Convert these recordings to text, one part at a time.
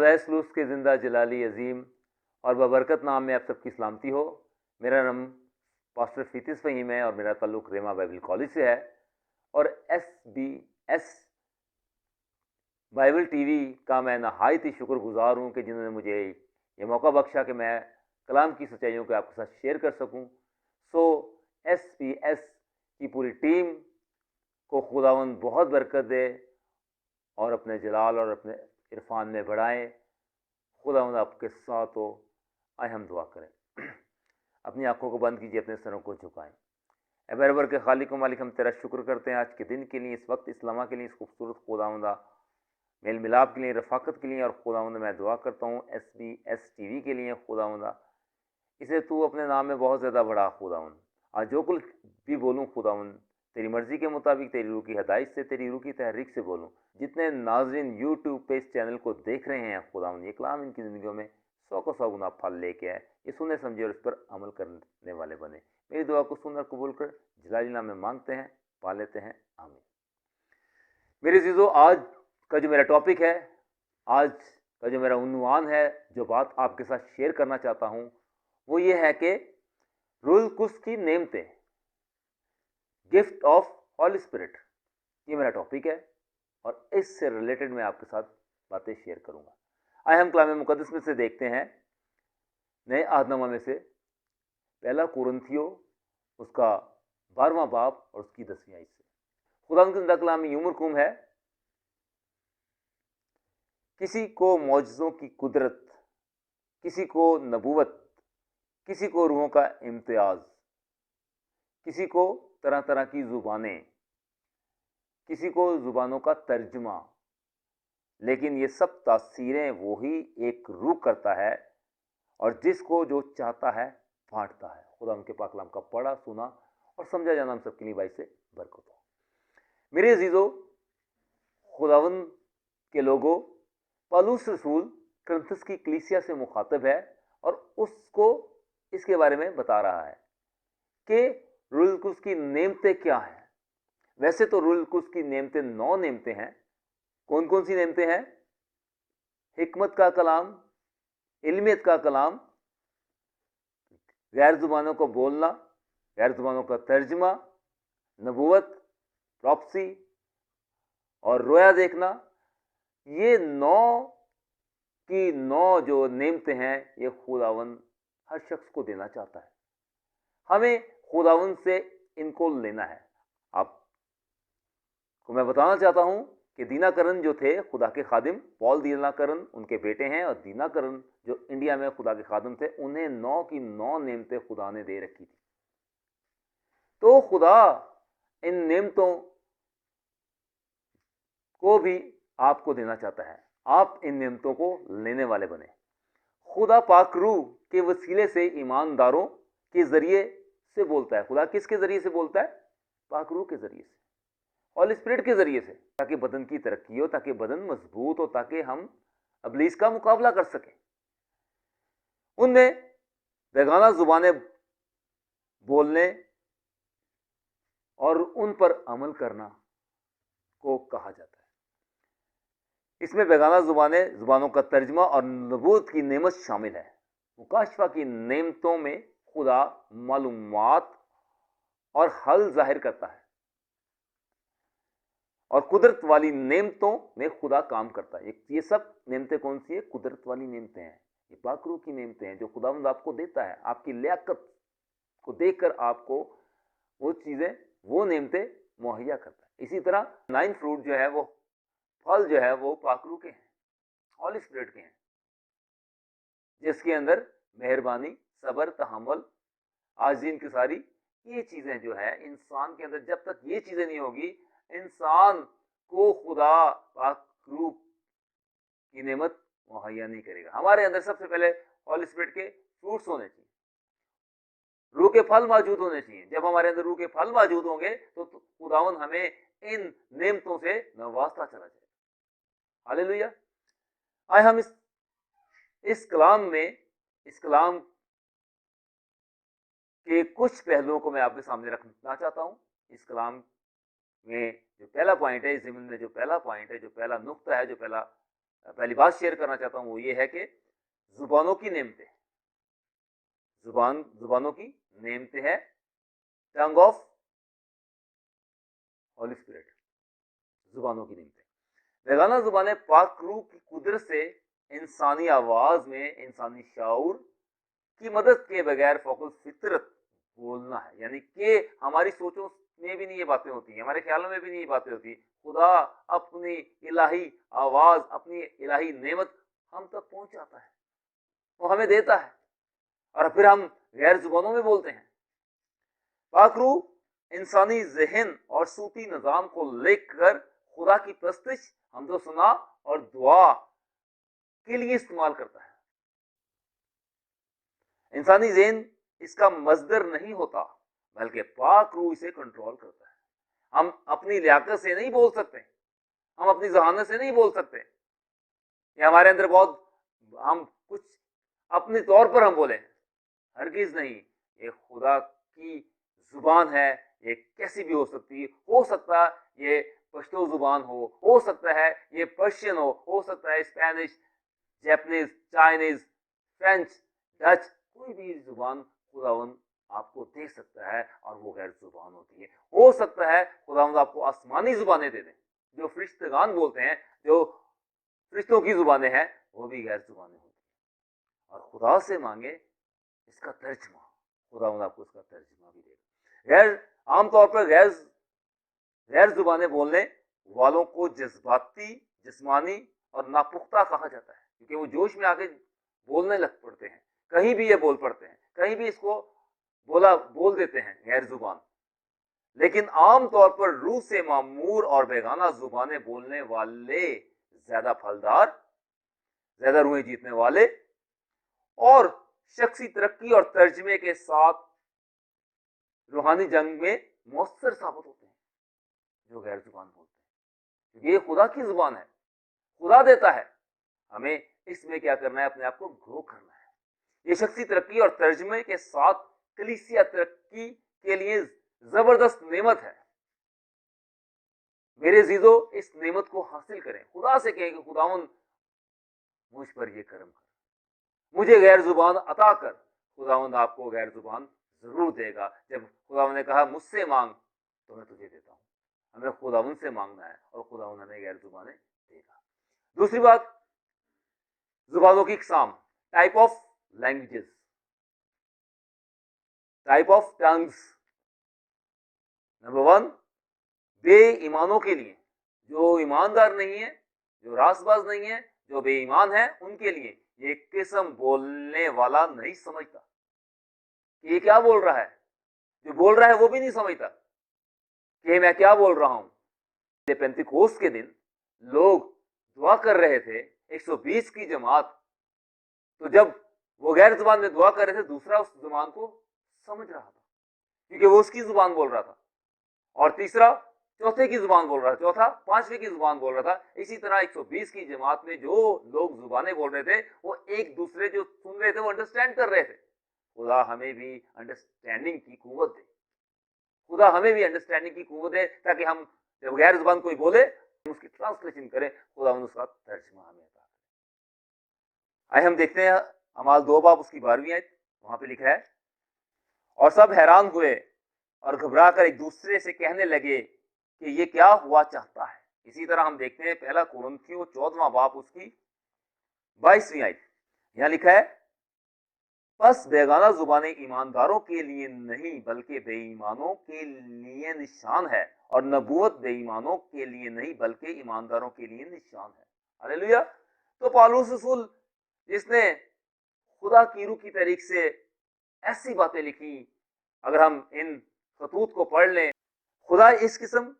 خدائے سلوس کے زندہ جلالی عظیم اور ببرکت نام میں آپ سب کی سلامتی ہو۔ میرا نام پاسٹر فیتس فہیم ہے اور میرا تعلق ریما بائبل کالج سے ہے، اور SBS بائبل ٹی وی کا میں نہایت ہی شکر گزار ہوں کہ جنہوں نے مجھے یہ موقع بخشا کہ میں کلام کی سچائیوں کو آپ کے ساتھ شیئر کر سکوں۔ SBS کی پوری ٹیم کو خداوند بہت برکت دے اور اپنے جلال اور اپنے عرفان میں بڑھائیں۔ خداوند آپ کے ساتھ ہو۔ آئے ہم دعا کریں۔ اپنی آنکھوں کو بند کیجیے، اپنے سروں کو جھکائیں۔ اے برابر کے خالق و مالک، ہم تیرا شکر کرتے ہیں آج کے دن کے لیے، اس وقت، اس لمحہ کے لیے، اس خوبصورت خداوندا میل ملاپ کے لیے، رفاقت کے لیے، اور خداوند میں دعا کرتا ہوں SBS ٹی وی کے لیے۔ خداوندا اسے تو اپنے نام میں بہت زیادہ بڑھا خداوند۔ آج جو کچھ بھی بولوں خداوند تیری مرضی کے مطابق، تیری روح کی ہدایت سے، تیری روح کی تحریک سے بولوں۔ جتنے ناظرین یوٹیوب پہ اس چینل کو دیکھ رہے ہیں خداوند، یہ کلام ان کی زندگیوں میں 100 کو 100 گنا پھل لے کے آئے، یہ سنے سمجھے اور اس پر عمل کرنے والے بنے۔ میری دعا کو سن اور قبول کر جلالی نام میں مانگتے ہیں، پا لیتے ہیں، آمین۔ میرے عزیزو، آج کا جو میرا ٹاپک ہے، آج کا جو میرا عنوان ہے، جو بات آپ کے ساتھ شیئر کرنا چاہتا ہوں، وہ یہ ہے کہ روح القدس کی نعمتیں، گفٹ آف ہولی اسپرٹ، یہ میرا ٹاپک ہے، اور اس سے ریلیٹڈ میں آپ کے ساتھ باتیں شیئر کروں گا۔ آئے ہم کلام مقدس میں سے دیکھتے ہیں، نئے عہد نامہ میں سے پہلا کورنتھیو اس کا 12واں باب اور اس کی 10ویں آیت سے۔ خدا ان کے زندہ کلام میں یوں مرکوم ہے، کسی کو معجزوں کی قدرت، کسی کو نبوت، کسی کو روحوں کا امتیاز، کسی کو طرح طرح کی زبانیں، کسی کو زبانوں کا ترجمہ، لیکن یہ سب تاثیریں وہی ایک روح کرتا ہے، اور جس کو جو چاہتا ہے بانٹتا ہے۔ خدا ان کے پاک کلام کا پڑھا، سنا اور سمجھا جانا ہم سب کے لیے باعث سے برکت ہو۔ میرے عزیزو، خداوند کے لوگوں، پالوس رسول کرنتھس کی کلیسیا سے مخاطب ہے اور اس کو اس کے بارے میں بتا رہا ہے کہ روح القدس کی نعمتیں کیا ہیں۔ ویسے تو روح القدس کی نعمتیں 9 نعمتیں ہیں۔ کون کون سی نعمتیں ہیں؟ حکمت کا کلام، علمیت کا کلام، غیر زبانوں کو بولنا، غیر زبانوں کا ترجمہ، نبوت، پروفسی اور رویا دیکھنا۔ یہ 9 کی 9 جو نعمتیں ہیں، یہ خداوند ہر شخص کو دینا چاہتا ہے۔ ہمیں خداوند سے ان کو لینا ہے۔ آپ کو میں بتانا چاہتا ہوں کہ دینا کرن جو تھے خدا کے خادم، پال دینا کرن ان کے بیٹے ہیں، اور دینا کرن جو انڈیا میں خدا کے خادم تھے، انہیں 9 کی 9 نعمتیں خدا نے دے رکھی تھی۔ تو خدا ان نعمتوں کو بھی آپ کو دینا چاہتا ہے، آپ ان نعمتوں کو لینے والے بنے۔ خدا پاک روح کے وسیلے سے ایمانداروں کے ذریعے سے بولتا ہے۔ خدا کس کے ذریعے سے بولتا ہے؟ پاک روح کے ذریعے سے، ہولی اسپرٹ کے ذریعے سے، تاکہ بدن کی ترقی ہو، تاکہ بدن مضبوط ہو، تاکہ ہم ابلیس کا مقابلہ کر سکیں۔ ان میں بیگانہ زبانیں بولنے اور ان پر عمل کرنا کو کہا جاتا ہے۔ اس میں بیگانہ زبانوں کا ترجمہ اور نبوت کی نعمت شامل ہے۔ مکاشفہ کی نعمتوں میں خدا معلومات اور حل ظاہر کرتا ہے، اور قدرت والی نعمتوں میں خدا کام کرتا ہے۔ یہ سب نعمتیں کون سی ہیں؟ قدرت والی نعمتیں ہیں، یہ پاک روح کی نعمتیں ہیں جو خداوند آپ کو دیتا ہے۔ آپ کی لیاقت کو دیکھ کر آپ کو وہ چیزیں، وہ نعمتیں مہیا کرتا ہے۔ اسی طرح 9 فروٹ جو ہے، وہ پھل جو ہے، وہ پاک روح کے ہیں، ہولی اسپرٹ کے ہیں، جس کے اندر مہربانی، صبر، تحمل، عاجزی، انکساری، یہ چیزیں جو ہے انسان کے اندر، جب تک یہ چیزیں نہیں ہوگی، انسان کو خدا پاک روح کی نعمت مہیا نہیں کرے گا۔ ہمارے اندر سب سے پہلے ہولی اسپرٹ کے فروٹس ہونے چاہیے، روح کے پھل موجود ہونے چاہیے۔ جب ہمارے اندر روح کے پھل موجود ہوں گے تو خداوند ہمیں ان نعمتوں سے نوازتا چلا جائے گا۔ ہاللیلویہ۔ آئے ہم اس کلام میں، اس کلام کے کچھ پہلوؤں کو میں آپ کے سامنے رکھنا چاہتا ہوں۔ اس کلام میں جو پہلا پوائنٹ ہے، اس ضمن میں جو پہلا پوائنٹ ہے، جو پہلا نقطہ ہے، جو پہلا پہلی بات شیئر کرنا چاہتا ہوں وہ یہ ہے کہ زبانوں کی نعمتیں، زبانوں کی نعمتیں ہے، ٹنگ آف ہولی اسپرٹ، زبانوں کی نعمتیں۔ بیگانہ زبانیں پاک روح کی قدرت سے انسانی آواز میں انسانی شعور کی مدد کے بغیر فوق الفطرت بولنا ہے، یعنی کہ ہماری سوچوں میں بھی نہیں یہ باتیں ہوتی ہیں، ہمارے خیالوں میں بھی نہیں یہ باتیں ہوتی، خدا اپنی الہی آواز، اپنی الہی نعمت ہم تک پہنچاتا ہے، وہ ہمیں دیتا ہے، اور پھر ہم غیر زبانوں میں بولتے ہیں۔ پاک روح انسانی ذہن اور صوتی نظام کو لے کر خدا کی پرستش، حمد و ثنا اور دعا کے لیے استعمال کرتا ہے۔ انسانی ذہن اس کا مصدر نہیں ہوتا، بلکہ پاک روح اسے کنٹرول کرتا ہے۔ ہم اپنی لیاقت سے نہیں بول سکتے، ہم اپنی ذہانت سے نہیں بول سکتے، یہ ہمارے اندر بہت ہم کچھ اپنے طور پر ہم بولیں، ہرگز نہیں۔ یہ خدا کی زبان ہے، یہ کیسی بھی ہو سکتی ہے، ہو سکتا ہے یہ پشتو زبان ہو سکتا ہے یہ پرشین ہو سکتا ہے Spanish, Japanese, Chinese, French, Dutch, کوئی بھی زبان خداوند آپ کو دے سکتا ہے، اور وہ غیر زبان ہوتی ہے۔ ہو سکتا ہے خداوند آپ کو آسمانی زبانیں دے دیں، جو فرشتگان بولتے ہیں، جو فرشتوں کی زبانیں ہیں، وہ بھی غیر زبانیں ہوتی ہیں، اور خدا سے مانگے اس کا ترجمہ، خداوند آپ کو اس کا ترجمہ بھی دے گا۔ عام طور پر غیر زبانیں بولنے والوں کو جذباتی، جسمانی اور ناپختہ کہا جاتا ہے، کیونکہ وہ جوش میں آگے بولنے لگ پڑتے ہیں، کہیں بھی یہ بول پڑتے ہیں، کہیں بھی اس کو بول دیتے ہیں غیر زبان۔ لیکن عام طور پر روح سے معمور اور بیگانہ زبانیں بولنے والے زیادہ پھلدار، زیادہ روحیں جیتنے والے اور شخصی ترقی اور ترجمے کے ساتھ روحانی جنگ میں مؤثر ثابت ہوتے ہیں جو غیر زبان بولتے ہیں، کیونکہ یہ خدا کی زبان ہے، خدا دیتا ہے، ہمیں اس میں کیا کرنا ہے، اپنے آپ کو گرو کرنا ہے۔ یہ شخصی ترقی اور ترجمے کے ساتھ کلیسیا ترقی کے لیے زبردست نعمت ہے۔ میرے عزیزو، اس نعمت کو حاصل کریں، خدا سے کہیں کہ خداوند مجھ پر یہ کرم کر، مجھے غیر زبان عطا کر۔ خداوند آپ کو غیر زبان ضرور دے گا۔ جب خداوند نے کہا مجھ سے مانگ تو میں تجھے دیتا ہوں، ہمیں خداوند سے مانگنا ہے، اور خداوند ہمیں غیر زبانیں دے گا۔ دوسری بات، زبانوں کی اقسام، type of languages, type of tongues. Number 1، بے ایمانوں کے لیے، جو ایماندار نہیں ہے، جو راست باز نہیں ہے، جو بے ایمان ہے، ان کے لیے یہ قسم بولنے والا نہیں سمجھتا کہ یہ کیا بول رہا ہے، جو بول رہا ہے وہ بھی نہیں سمجھتا کہ میں کیا بول رہا ہوں۔ پینتیکوست کے دن لوگ دعا کر رہے تھے، 120 کی جماعت، تو جب وہ غیر زبان میں دعا کر رہے تھے، دوسرا اس زبان کو سمجھ رہا تھا کیونکہ وہ اس کی زبان بول رہا تھا، اور تیسرا چوتھے کی زبان بول رہا تھا، چوتھا پانچویں کی زبان بول رہا تھا۔ اسی طرح 120 کی جماعت میں جو لوگ زبانیں بول رہے تھے، وہ ایک دوسرے جو سن رہے تھے وہ انڈرسٹینڈ کر رہے تھے۔ خدا ہمیں بھی انڈرسٹینڈنگ کی قوت دے، خدا ہمیں بھی انڈرسٹینڈنگ کی قوت دے، تاکہ ہم جب غیر زبان کوئی بولے ہم اس کی ٹرانسلیشن کریں، خدا اس کا ترجمہ ہمیں عطا کرے۔ آئے ہم دیکھتے ہیں اعمال 2 باب اس کی 12ویں آیت، وہاں پہ لکھا ہے، اور سب حیران ہوئے اور گھبرا کر ایک دوسرے سے کہنے لگے کہ یہ کیا ہوا چاہتا ہے۔ اسی طرح ہم دیکھتے ہیں پہلا کورنتھیوں 14واں باب اس کی 22ویں آیت، یہاں لکھا ہے، پس بیگانہ زبانیں ایمانداروں کے لیے نہیں بلکہ بے ایمانوں کے لیے نشان ہے، اور نبوت بے ایمانوں کے لیے نہیں بلکہ ایمانداروں کے لیے نشان ہے۔ ہاللیلویہ۔ تو پالوس رسول جس نے خدا کی روح کی طریق سے ایسی باتیں لکھی، اگر ہم ان خطوط کو پڑھ لیں، خدا اس قسم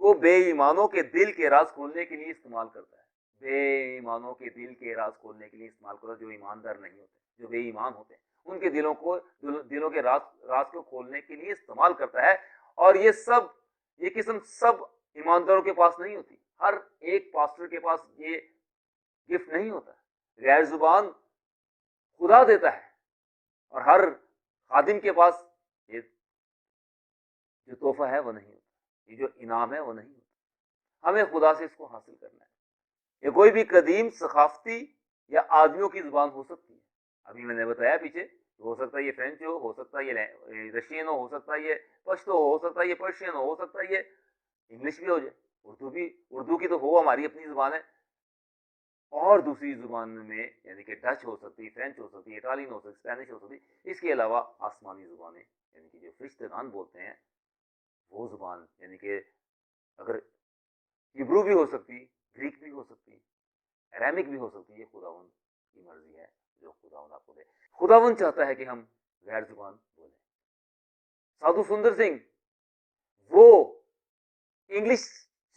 کو بے ایمانوں کے دل کے راز کھولنے کے لیے استعمال کرتا ہے، بے ایمانوں کے دل کے راز کھولنے کے لیے استعمال کرتا ہے، جو ایماندار نہیں ہوتے، جو بے ایمان ہوتے ہیں، ان کے دلوں کے راز کو کھولنے کے لیے استعمال کرتا ہے۔ اور یہ قسم سب ایمانداروں کے پاس نہیں ہوتی، ہر ایک پاسٹر کے پاس یہ گفٹ نہیں ہوتا۔ غیر زبان خدا دیتا ہے، اور ہر خادم کے پاس یہ جو تحفہ ہے وہ نہیں ہوتا، یہ جو انعام ہے وہ نہیں ہوتا۔ ہمیں خدا سے اس کو حاصل کرنا ہے۔ یہ کوئی بھی قدیم ثقافتی یا آدمیوں کی زبان ہو سکتی ہے. ابھی میں نے بتایا پیچھے، ہو سکتا ہے یہ فرینچ ہو سکتا ہے یہ رشین ہو سکتا ہے یہ پشتو ہو سکتا ہے یہ پرشین ہو سکتا ہے یہ انگلش بھی ہو جائے، اردو کی تو ہو ہماری اپنی زبان ہے، اور دوسری زبان میں یعنی کہ ڈچ ہو سکتی، فرینچ ہو سکتی، اٹالین ہو سکتی، اسپینش ہو سکتی. اس کے علاوہ آسمانی زبانیں یعنی کہ جو فرشتگان بولتے ہیں وہ زبان، یعنی کہ اگر ہبرو بھی ہو سکتی، گریک بھی ہو سکتی، اریمک بھی ہو سکتی ہے. خداوند کی مرضی ہے جو خداوند آپ کو دے. خداوند چاہتا ہے کہ ہم غیر زبان بولیں. سادھو سندر سنگھ وہ انگلش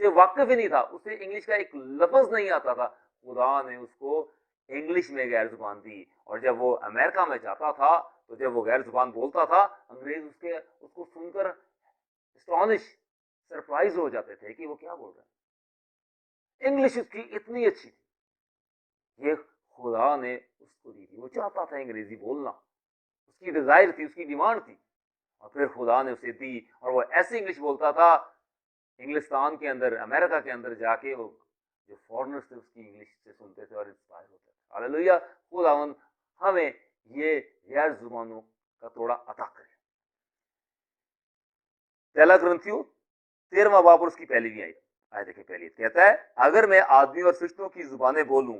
سے واقف ہی نہیں تھا، اسے انگلش کا ایک لفظ نہیں آتا تھا. خدا نے اس کو انگلش میں غیر زبان دی، اور جب وہ امریکہ میں جاتا تھا تو جب وہ غیر زبان بولتا تھا انگریز اس کو سن کر سرپرائز ہو جاتے تھے کہ وہ کیا بول رہا ہے. انگلش اس کی اتنی اچھی تھی، یہ خدا نے اس کو دی تھی. وہ چاہتا تھا انگریزی بولنا، اس کی ڈیزائر تھی، اس کی ڈیمانڈ تھی، اور پھر خدا نے اسے دی، اور وہ ایسی انگلش بولتا تھا انگلستان کے اندر، امریکہ کے اندر جا کے وہ جو فورنرز تھے اس کی انگلش سے سنتے تھے اور انسپائر ہوتے تھے. ہاللیلویہ. خداوند ہمیں یہ غیر زبانوں کا توڑا عطا کرے. پہلا کرنتھیوں 13واں باب اور اس کی پہلی آیت دیکھیں. پہلی کہتا ہے اگر میں آدمی اور فرشتوں کی زبانیں بولوں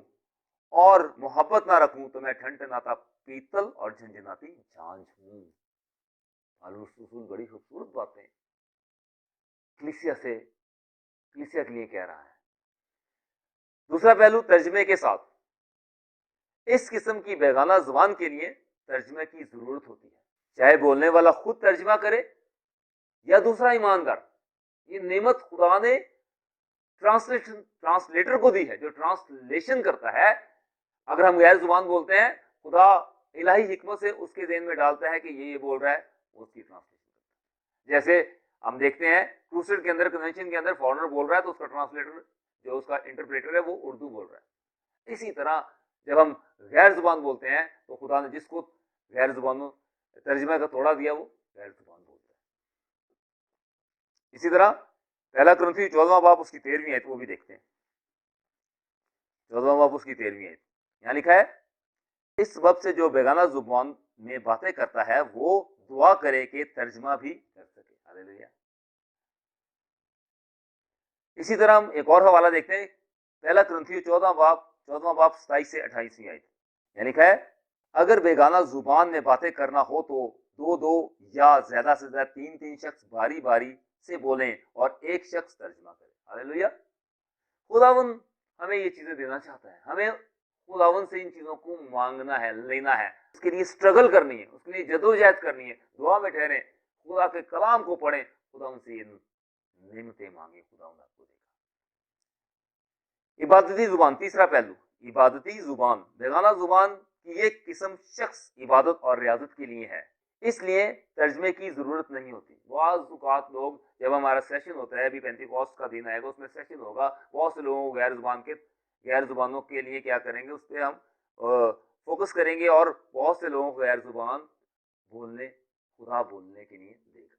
اور محبت نہ رکھوں تو میں ٹھنٹناتا پیتل اور جھنجھناتی جھانجھ ہوں. معلوم بڑی خوبصورت باتیں کلیسیا کے لیے کہہ رہا ہے. دوسرا پہلو ترجمے کے ساتھ. اس قسم کی بیگانہ زبان کے لیے ترجمے کی ضرورت ہوتی ہے، چاہے بولنے والا خود ترجمہ کرے یا دوسرا ایماندار. یہ نعمت خدا نے ٹرانسلیٹر کو دی ہے جو ٹرانسلیشن کرتا ہے. اگر ہم غیر زبان بولتے ہیں، خدا الہی حکمت سے اس کے ذہن میں ڈالتا ہے کہ یہ بول رہا ہے، اس کی ٹرانسلیشن کرتا ہے. جیسے ہم دیکھتے ہیں کروسیڈ کے اندر، کنونشن کے اندر فارنر بول رہا ہے تو اس کا ٹرانسلیٹر جو اس کا انٹرپریٹر ہے وہ اردو بول رہا ہے. اسی طرح جب ہم غیر زبان بولتے ہیں تو خدا نے جس کو غیر زبانوں ترجمہ کا توڑا دیا وہ غیر زبان بولتا ہے. اسی طرح پہلا کرنتھی 14واں باب اس کی 13ویں آیت وہ بھی دیکھتے ہیں. 14واں باب اس کی 13ویں آیت یہاں لکھا ہے اس سبب سے جو بیگانہ زبان میں باتیں کرتا ہے وہ دعا کرے کہ ترجمہ بھی کر سکے. ہاللیلویہ. اسی طرح ہم ایک اور حوالہ دیکھتے ہیں. پہلا کرنتھی 14واں باب 27 سے 28ویں آیت یہاں لکھا ہے اگر بیگانہ زبان میں باتیں کرنا ہو تو دو یا زیادہ سے زیادہ تین شخص باری باری سے بولیں اور ایک شخص ترجمہ کرے. ہاللیلویہ. خداوند ہمیں یہ چیزیں دینا چاہتا ہے. ہمیں خداوند سے ان چیزوں کو مانگنا ہے، لینا ہے، اس کے لیے اسٹرگل کرنی ہے، اس کے لیے جدوجہد کرنی ہے. دعا میں ٹھہریں، خدا کے کلام کو پڑھیں، خداوند سے یہ نعمتیں مانگیں. خداوند آپ کو دے گا. عبادتی زبان. تیسرا پہلو عبادتی زبان. بیگانہ زبان کی ایک قسم شخص عبادت اور ریاضت کے لیے ہے، اس لیے ترجمے کی ضرورت نہیں ہوتی. بعض اوقات لوگ جب ہمارا سیشن ہوتا ہے، ابھی پینتیکوسٹ کا دن آئے گا، اس میں سیشن ہوگا، بہت سے لوگوں کو غیر زبانوں کے لیے کیا کریں گے، اس پہ ہم فوکس کریں گے، اور بہت سے لوگوں کو غیر زبان خدا بولنے کے لیے دے گا.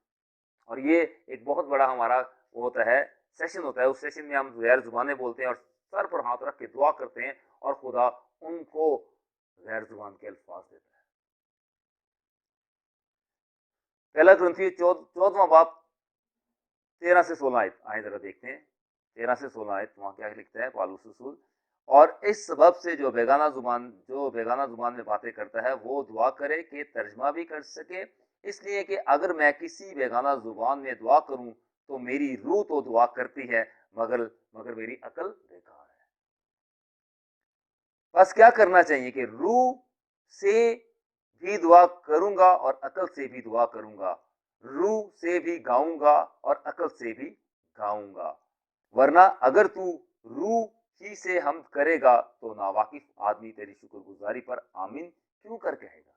اور یہ ایک بہت بڑا ہمارا وہ ہوتا ہے سیشن ہوتا ہے. اس سیشن میں ہم غیر زبانیں بولتے ہیں اور سر پر ہاتھ رکھ کے دعا کرتے ہیں اور خدا ان کو غیر زبان کے الفاظ دیتا ہے. پہلا کرنتھی 14واں باب 13 سے 16 آیت ذرا دیکھتے ہیں. 13 سے 16 آیت وہاں کیا لکھتا ہے پالوس رسول. اور اس سبب سے جو بیگانہ زبان میں باتیں کرتا ہے وہ دعا کرے کہ ترجمہ بھی کر سکے، اس لیے کہ اگر میں کسی بیگانہ زبان میں دعا کروں تو میری روح تو دعا کرتی ہے مگر میری عقل بیکار ہے. بس کیا کرنا چاہیے کہ روح سے بھی دعا کروں گا اور عقل سے بھی دعا کروں گا، روح سے بھی گاؤں گا اور عقل سے بھی گاؤں گا. ورنہ اگر تو روح ہی سے حمد کرے گا تو ناواقف آدمی تیری شکر گزاری پر آمین کیوں کر کہے گا؟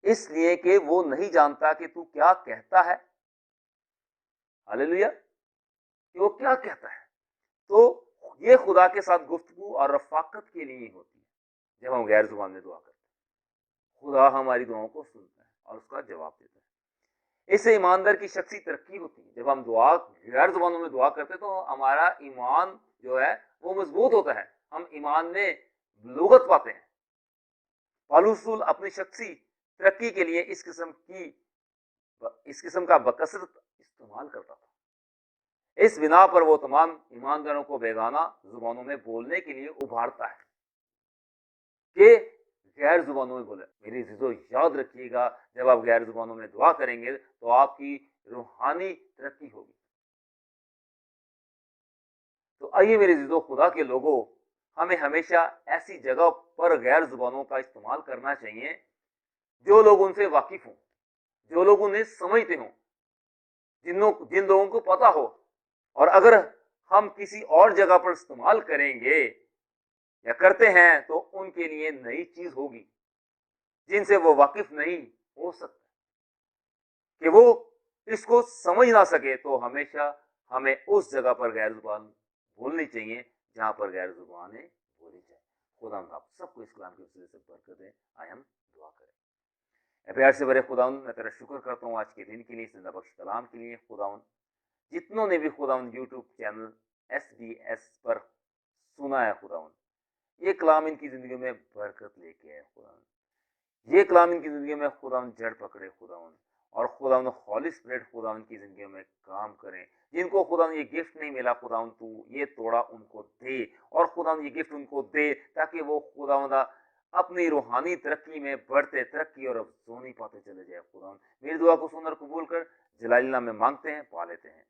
اس لیے کہ وہ نہیں جانتا کہ تو کیا کہتا ہے. ہاللیلویہ. کہ وہ کیا کہتا ہے. تو یہ خدا کے ساتھ گفتگو اور رفاقت کے لیے ہوتی ہے. جب ہم غیر زبان میں دعا کرتے ہیں خدا ہماری دعاؤں کو سنتا ہے اور اس کا جواب دیتا ہے. اس سے ایماندار کی شخصی ترقی ہوتی ہے. جب ہم دعا غیر زبانوں میں دعا کرتے ہیں تو ہمارا ایمان جو ہے وہ مضبوط ہوتا ہے, ہم ایمان میں بلوغت پاتے ہیں. پالوس رسول اپنی شخصی ترقی کے لیے اس قسم کا بکثرت استعمال کرتا تھا. اس بنا پر وہ تمام ایمانداروں کو بیگانہ زبانوں میں بولنے کے لیے ابھارتا ہے کہ غیر زبانوں میں بولے. میری عزیزو یاد رکھیے گا, جب آپ غیر زبانوں میں دعا کریں گے تو آپ کی روحانی ترقی ہوگی. تو آئیے میرے عزیزو خدا کے لوگوں, ہمیں ہمیشہ ایسی جگہ پر غیر زبانوں کا استعمال کرنا چاہیے جو لوگ ان سے واقف ہوں, جو لوگ انہیں سمجھتے ہوں, جن لوگوں کو پتا ہو. اور اگر ہم کسی اور جگہ پر استعمال کریں گے یا کرتے ہیں تو ان کے لیے نئی چیز ہوگی جن سے وہ واقف نہیں ہو سکتے, کہ وہ اس کو سمجھ نہ سکے. تو ہمیشہ ہمیں اس جگہ پر غیر زبان بولنی چاہیے جہاں پر غیر زبانیں بولی جائیں. خدا آپ سب کو اس کلام کے وسیلے سے برکت دے. آئے ہم دعا کریں. اے پیار سے بڑے خداوند, میں تیرا شکر کرتا ہوں آج کے دن کے لیے, زندہ بخش کلام کے لیے. خداوند جتنوں نے بھی خداوند یوٹیوب چینل SBS پر سنا ہے, خداوند یہ کلام ان کی زندگی میں برکت لے کے آئے. خداوند یہ کلام ان کی زندگی میں خداوند جڑ پکڑے خداوند, اور خداوند ہولی اسپرٹ خداوند کی زندگی میں کام کریں. جن کو خداوند یہ گفٹ نہیں ملا, خداوند تو یہ توڑا ان کو دے, اور خداوند یہ گفٹ ان کو دے تاکہ وہ خداوند اپنی روحانی ترقی میں بڑھتے ترقی اور افزونی پاتے چلے جائے. خداوند میری دعا کو سن اور قبول کر, جلال اللہ میں مانگتے ہیں, پا لیتے ہیں.